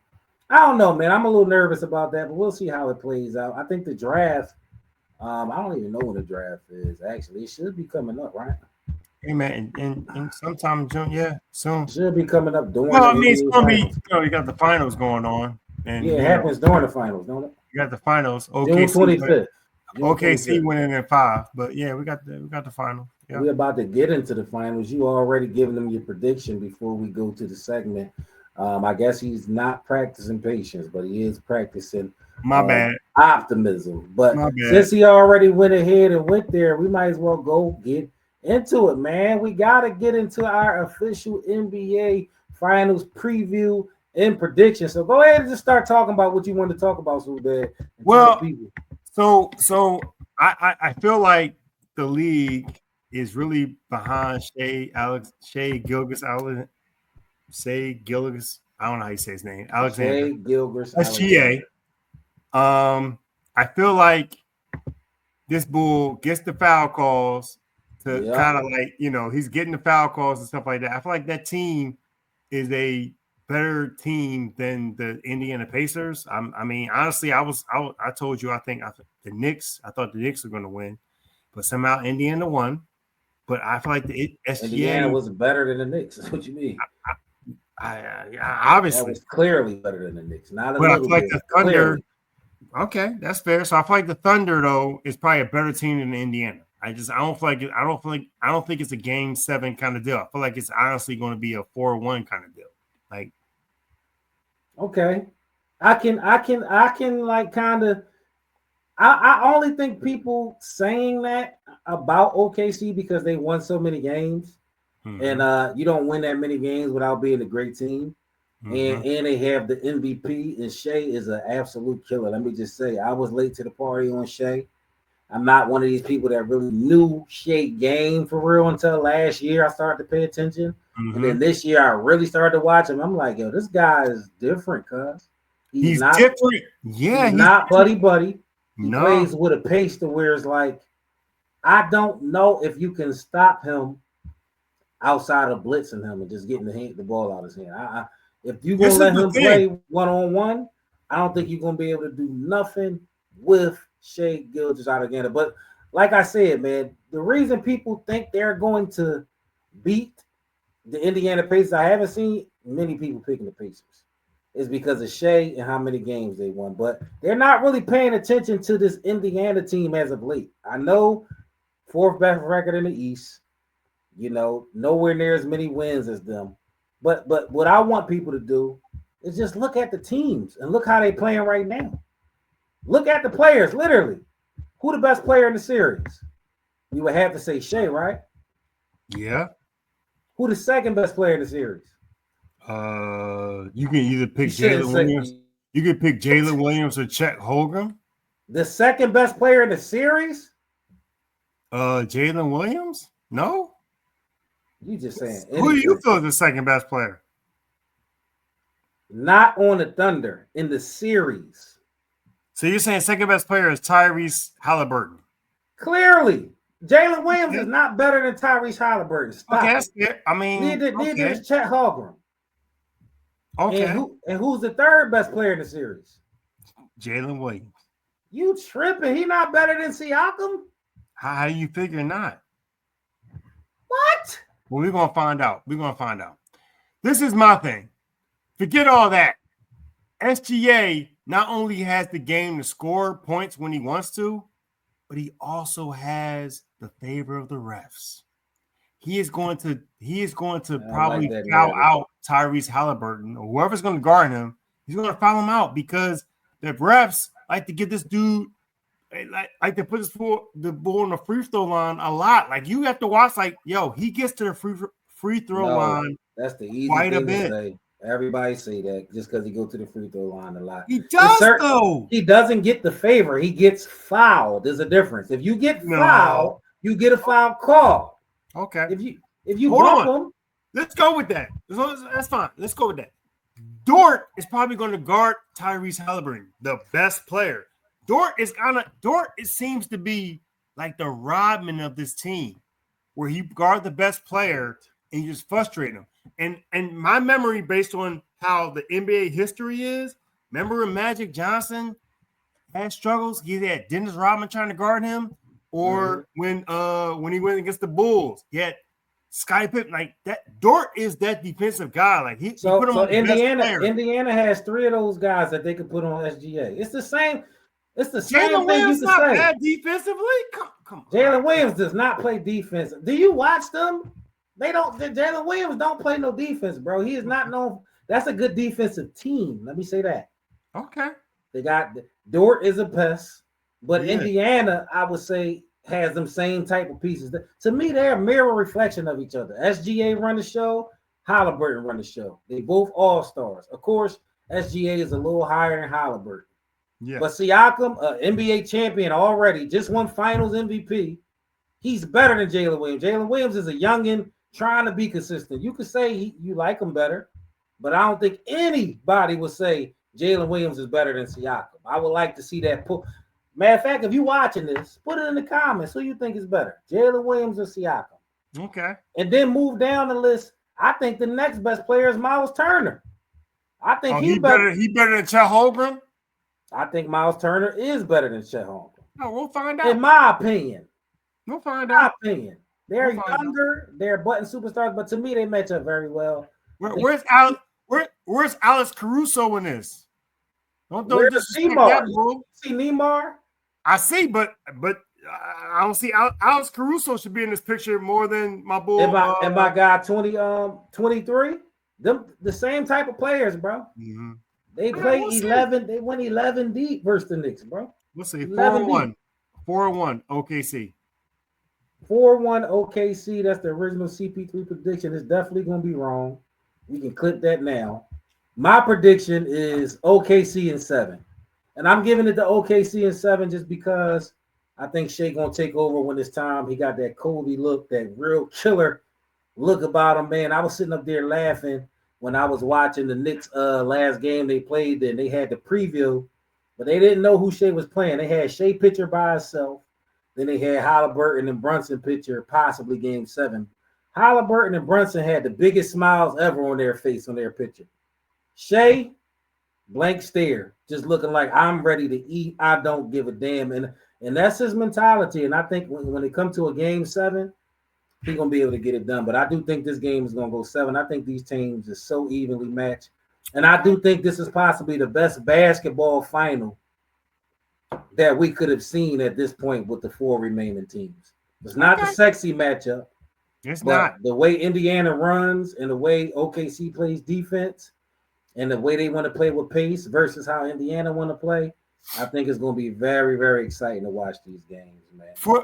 I don't know, man. I'm a little nervous about that, but we'll see how it plays out. I think the draft, I don't even know when the draft is, actually. It should be coming up, right? Hey, man, and sometime in June, soon. It should be coming up during it's going to be, you got the finals going on. And, it happens during the finals, don't it? You got the finals. June 25th. OKC winning in 5, but yeah, we got the final. Yeah. We're about to get into the finals. You already given them your prediction before we go to the segment. I guess he's not practicing patience, but he is practicing optimism. But since he already went ahead and went there, we might as well go get into it, man. We got to get into our official NBA finals preview and prediction. So go ahead and just start talking about what you want to talk about, so bad. Well, so I feel like the league is really behind Shai Gilgeous. I don't know how you say his name. Alexander. Shai Gilgeous. SGA. I feel like this bull gets the foul calls to kind of like, he's getting the foul calls and stuff like that. I feel like that team is a better team than the Indiana Pacers. I mean, honestly, I told you, I thought the Knicks were going to win, but somehow Indiana won. but I feel like the SGA Indiana was better than the Knicks. That's what you mean. Obviously, that was clearly better than the Knicks. Not a but I little feel like bit. the Thunder. Clearly. Okay, that's fair. So I feel like the Thunder though is probably a better team than Indiana. I don't think it's a game 7 kind of deal. I feel like it's honestly going to be a 4-1 kind of deal. Like, okay, I can like kind of. I only think people saying that about OKC because they won so many games, and you don't win that many games without being a great team, and they have the MVP, and Shea is an absolute killer. Let me just say, I was late to the party on Shea. I'm not one of these people that really knew Shea game for real until last year. I started to pay attention, and then this year I really started to watch him. I'm like, yo, this guy is different, cuz he's not different. Yeah, he's not buddy. He No. plays with a pace to where it's like, I don't know if you can stop him outside of blitzing him and just getting the ball out of his hand. If you're going to let him play one-on-one, I don't think you're going to be able to do nothing with Shea Gilgeous-Alexander. But like I said, man, the reason people think they're going to beat the Indiana Pacers, I haven't seen many people picking the Pacers, is because of Shea and how many games they won. But they're not really paying attention to this Indiana team as of late. I know 4th best record in the East, nowhere near as many wins as them. But what I want people to do is just look at the teams and look how they're playing right now. Look at the players, literally. Who the best player in the series? You would have to say Shea, right? Yeah. Who the second best player in the series? You can either pick Jalen Williams. You can pick Jalen Williams or Chet Holmgren. The second best player in the series? Jalen Williams? No. You just saying. Who do you feel is the second best player? Not on the Thunder in the series. So you're saying second best player is Tyrese Halliburton? Clearly, Jalen Williams is not better than Tyrese Halliburton. Stop. Okay, I mean, neither is Chet Holmgren. Okay. And who's the third best player in the series? Jalen Williams. You tripping? He not better than Siakam? How you figure not? What? Well, we're gonna find out. This is my thing. Forget all that. SGA not only has the game to score points when he wants to, but he also has the favor of the refs. He is going to probably foul out Tyrese Halliburton or whoever's going to guard him. He's going to foul him out because the refs like to get this dude like to put the ball on the free throw line a lot. Like you have to watch. Like he gets to the free throw line. That's the easy quite thing a bit. To say. Everybody say that just because he goes to the free throw line a lot. He does though. He doesn't get the favor. He gets fouled. There's a difference. If you get fouled, you get a foul call. Okay. If you bump him, let's go with that. That's fine. Let's go with that. Dort is probably going to guard Tyrese Halliburton, the best player. Dort, it seems to be like the Rodman of this team, where he guard the best player and you just frustrate him. And my memory, based on how the NBA history is, remember when Magic Johnson had struggles? He had Dennis Rodman trying to guard him, or when he went against the Bulls, he had Scottie Pippen. Like that, Dort is that defensive guy. Like he put him on Indiana has 3 of those guys that they could put on SGA. It's the same. It's the same Jalen thing Williams you can say. Bad defensively. Come on. Jalen Williams does not play defense. Do you watch them? They don't. Jalen Williams don't play no defense, bro. He is not known. That's a good defensive team. Let me say that. Okay. They got Dort is a pest, but Indiana, I would say, has them same type of pieces. To me, they're a mirror reflection of each other. SGA run the show. Halliburton run the show. They both all-stars. Of course, SGA is a little higher than Halliburton. Yeah. But Siakam, NBA champion already, just won Finals MVP. He's better than Jalen Williams. Jalen Williams is a youngin' trying to be consistent. You could say you like him better, but I don't think anybody would say Jalen Williams is better than Siakam. I would like to see that. Matter of fact, if you're watching this, put it in the comments. Who you think is better, Jalen Williams or Siakam? Okay. And then move down the list. I think the next best player is Miles Turner. I think he's better. He better than Chet Holmgren? I think Miles Turner is better than Chet Holmgren. Oh, we'll find out. In my opinion. We'll find out. My opinion. They're younger, they're button superstars, but to me, they match up very well. Where's Alex Caruso in this? Don't disrespect that, bro. See Neymar? I see, but I don't see Alex Caruso should be in this picture more than my boy. And my guy 23. Them the same type of players, bro. Mm-hmm. They play 11. They went 11 deep versus the Knicks, bro. Let's see, 4-1 OKC. 4-1 OKC. That's the original CP3 prediction. It's definitely going to be wrong. We can clip that now. My prediction is OKC in 7. And I'm giving it to OKC in 7 just because I think Shea going to take over when it's time. He got that Kobe look, that real killer look about him, man. I was sitting up there laughing when I was watching the Knicks last game they played. Then they had the preview, but they didn't know who Shea was playing. They had Shea pitcher by himself. Then they had Halliburton and Brunson pitcher, possibly game 7. Halliburton and Brunson had the biggest smiles ever on their face on their picture. Shea, blank stare, just looking like I'm ready to eat. I don't give a damn. And that's his mentality. And I think when it comes to a game 7, he's going to be able to get it done. But I do think this game is going to go 7. I think these teams are so evenly matched. And I do think this is possibly the best basketball final that we could have seen at this point with the 4 remaining teams. It's not the sexy matchup. It's not. The way Indiana runs and the way OKC plays defense and the way they want to play with pace versus how Indiana want to play, I think it's going to be very, very exciting to watch these games, man. For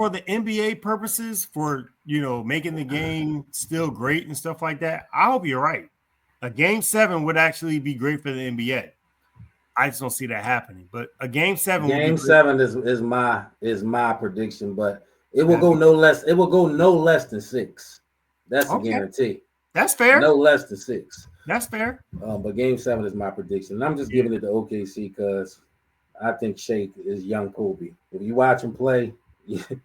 the NBA purposes, for making the game still great and stuff like that, I hope you're right. A game 7 would actually be great for the NBA. I just don't see that happening. But a game 7, game 7 is my prediction, but it will go no less. It will go no less than 6. That's a guarantee. That's fair. No less than 6. That's fair. But game 7 is my prediction. And I'm just giving it to OKC because I think Shea is young Kobe. If you watch him play, it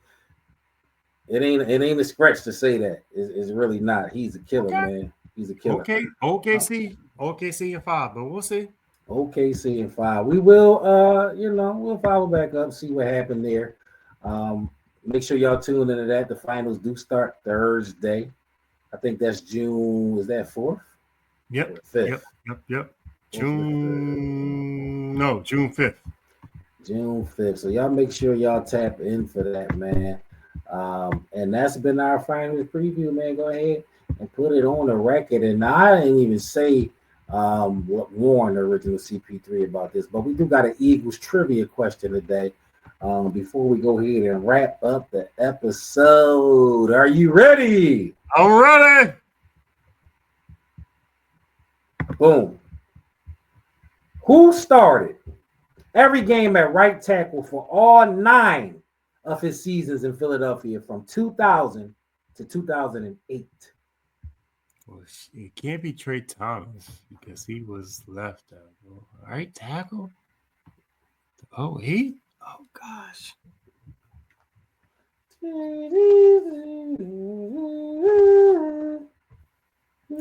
ain't a stretch to say that. It's really not. He's a killer, man. He's a killer. Okay, OKC in 5, but we'll see. OKC in 5. We will, we'll follow back up, see what happened there. Make sure y'all tune into that. The finals do start Thursday. I think that's June. Is that 4th? Yep. 5th. Yep. June 5th. June 5th. So y'all make sure y'all tap in for that, man. And that's been our finals preview, man. Go ahead and put it on the record. And I didn't even say what warned the original CP3 about this, but we do got an Eagles trivia question today. Before we go ahead and wrap up the episode, are you ready? I'm ready. Boom. Who started every game at right tackle for all 9 of his seasons in Philadelphia from 2000 to 2008? Well, it can't be Trey Thomas because he was left tackle. Right tackle? Oh, he? Oh, gosh.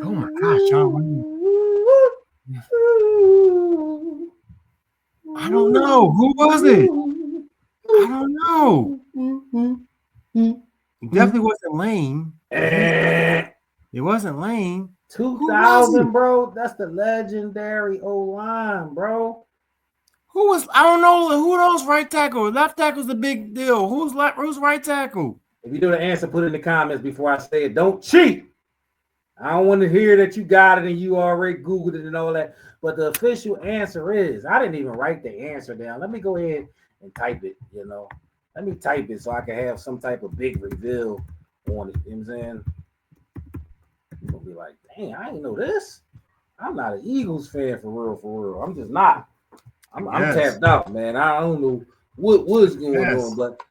Oh, my gosh, John. I don't know. Who was it? I don't know. It definitely wasn't Lane. It wasn't Lane. 2000, bro. That's the legendary O-line, bro. Who was? I don't know. Who those right tackle? Left tackle's the big deal. Who's right tackle? If you know the answer, put it in the comments before I say it. Don't cheat. I don't want to hear that you got it and you already Googled it and all that. But the official answer is, I didn't even write the answer down. Let me go ahead and type it, Let me type it so I can have some type of big reveal on it. You know what I'm saying? You're going to be like, dang, I didn't know this. I'm not an Eagles fan for real. I'm just not. I'm tapped out, man. I don't know what's going on. But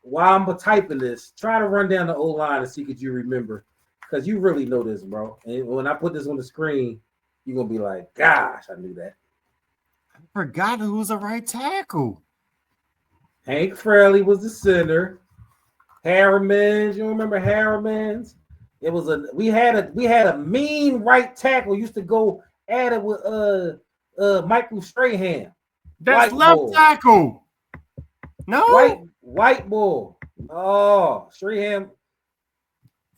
while I'm typing this, try to run down the O-line and see if you remember. Because you really know this, bro. And when I put this on the screen, you're going to be like, gosh, I knew that. I forgot who was a right tackle. Hank Fraley was the center. Harriman, you remember Harriman's? It was we had a mean right tackle used to go at it with Michael Strahan. That's left tackle. No, white ball. Oh, Strahan.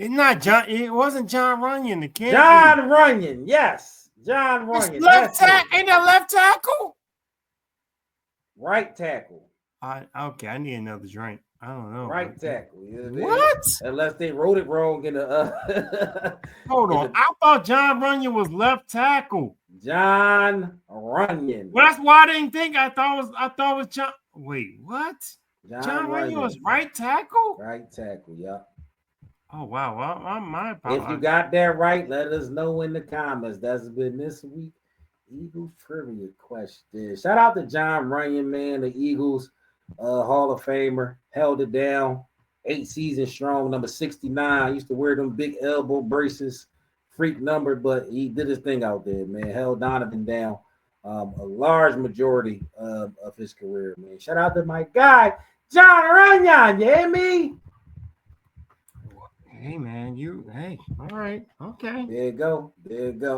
It's not John. It wasn't John Runyon. It can't John Runyon. Yes. John Runyon. Left tackle. Ain't that left tackle? Right tackle. Okay, I need another drink. I don't know. Right tackle. What? Unless they wrote it wrong in the Hold on. I thought John Runyon was left tackle. John Runyon. Well, that's why I didn't think. I thought it was John. Wait, what? John Runyon was right tackle? Right tackle, yeah. Oh, wow. Well, my apologies. If you got that right, let us know in the comments. That's been this week Eagles trivia question. Shout out to John Runyon, man. The Eagles Hall of Famer, held it down 8 seasons strong, number 69. Used to wear them big elbow braces, freak number, but he did his thing out there, man. Held Donovan down a large majority of his career, man. Shout out to my guy, John Runyon. You hear me? Hey, man, all right, okay. There you go.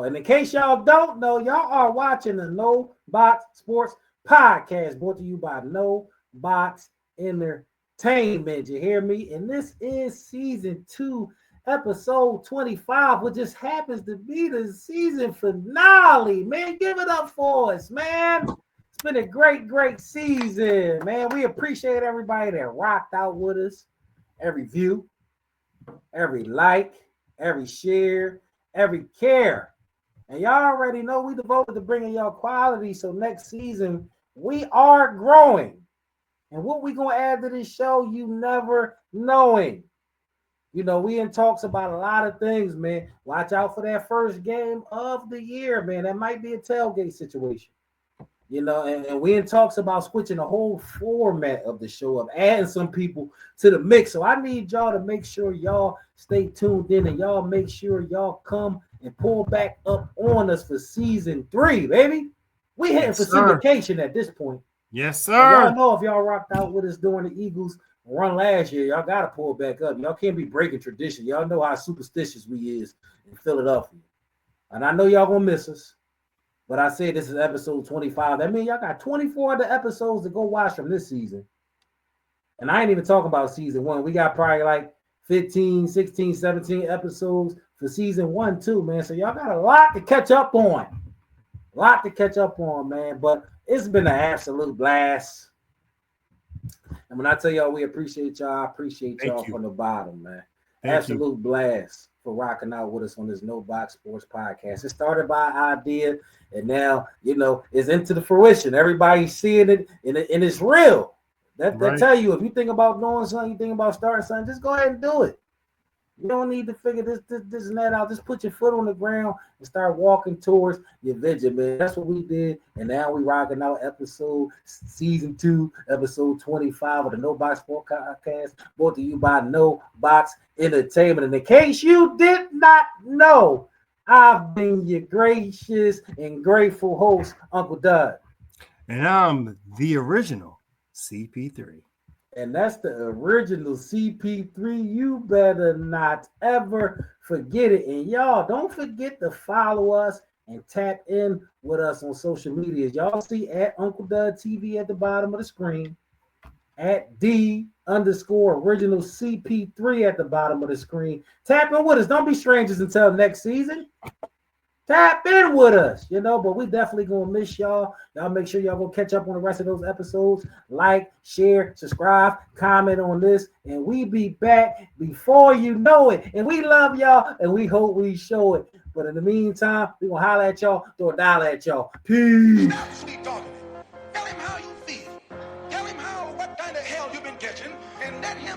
And in case y'all don't know, y'all are watching the No Box Sports Podcast, brought to you by No Box Entertainment. You hear me? And this is season 2, episode 25, which just happens to be the season finale. Man, give it up for us, man. It's been a great season, man. We appreciate everybody that rocked out with us. Every view, every like, every share, every care. And y'all already know we devoted to bringing y'all quality. So next season, we are growing. And what we going to add to this show, you never knowing. You know, we in talks about a lot of things, man. Watch out for that first game of the year, man. That might be a tailgate situation. You know, and we in talks about switching the whole format of the show up, adding some people to the mix. So I need y'all to make sure y'all stay tuned in and y'all make sure y'all come and pull back up on us for season 3, baby. We hitting for syndication at this point. Yes, sir. And y'all know if y'all rocked out with us during the Eagles run last year, y'all got to pull back up. Y'all can't be breaking tradition. Y'all know how superstitious we is in Philadelphia. And I know y'all going to miss us. But I say this is episode 25. That means y'all got 24 other episodes to go watch from this season. And I ain't even talking about season 1. We got probably like 15, 16, 17 episodes for season 1 too, man. So y'all got a lot to catch up on. Man. But it's been an absolute blast. And when I tell y'all we appreciate y'all, I appreciate y'all from the bottom, man. Absolute blast for rocking out with us on this No Box Sports Podcast. It started by an idea, and now, you know, it's into the fruition. Everybody's seeing it, and it's real. That tell you, if you think about doing something, you think about starting something, just go ahead and do it. You don't need to figure this and that out. Just put your foot on the ground and start walking towards your vision, man. That's what we did. And now we rocking out season 2, episode 25 of the No Box Sport Podcast, brought to you by No Box Entertainment. And in case you did not know, I've been your gracious and grateful host, Uncle Doug. And I'm the original CP3. And that's the original CP3. You better not ever forget it. And y'all, don't forget to follow us and tap in with us on social media. Y'all see at Uncle Doug TV at the bottom of the screen, at D_original CP3 at the bottom of the screen. Tap in with us. Don't be strangers until next season. Tap in with us, you know, but we definitely gonna miss y'all. Y'all make sure y'all go catch up on the rest of those episodes. Like, share, subscribe, comment on this, and we be back before you know it. And we love y'all, and we hope we show it. But in the meantime, we gonna holler at y'all, throw a dollar at y'all. Peace. Sweet talking. Tell him how you feel. Tell him what kind of hell you've been catching, and let him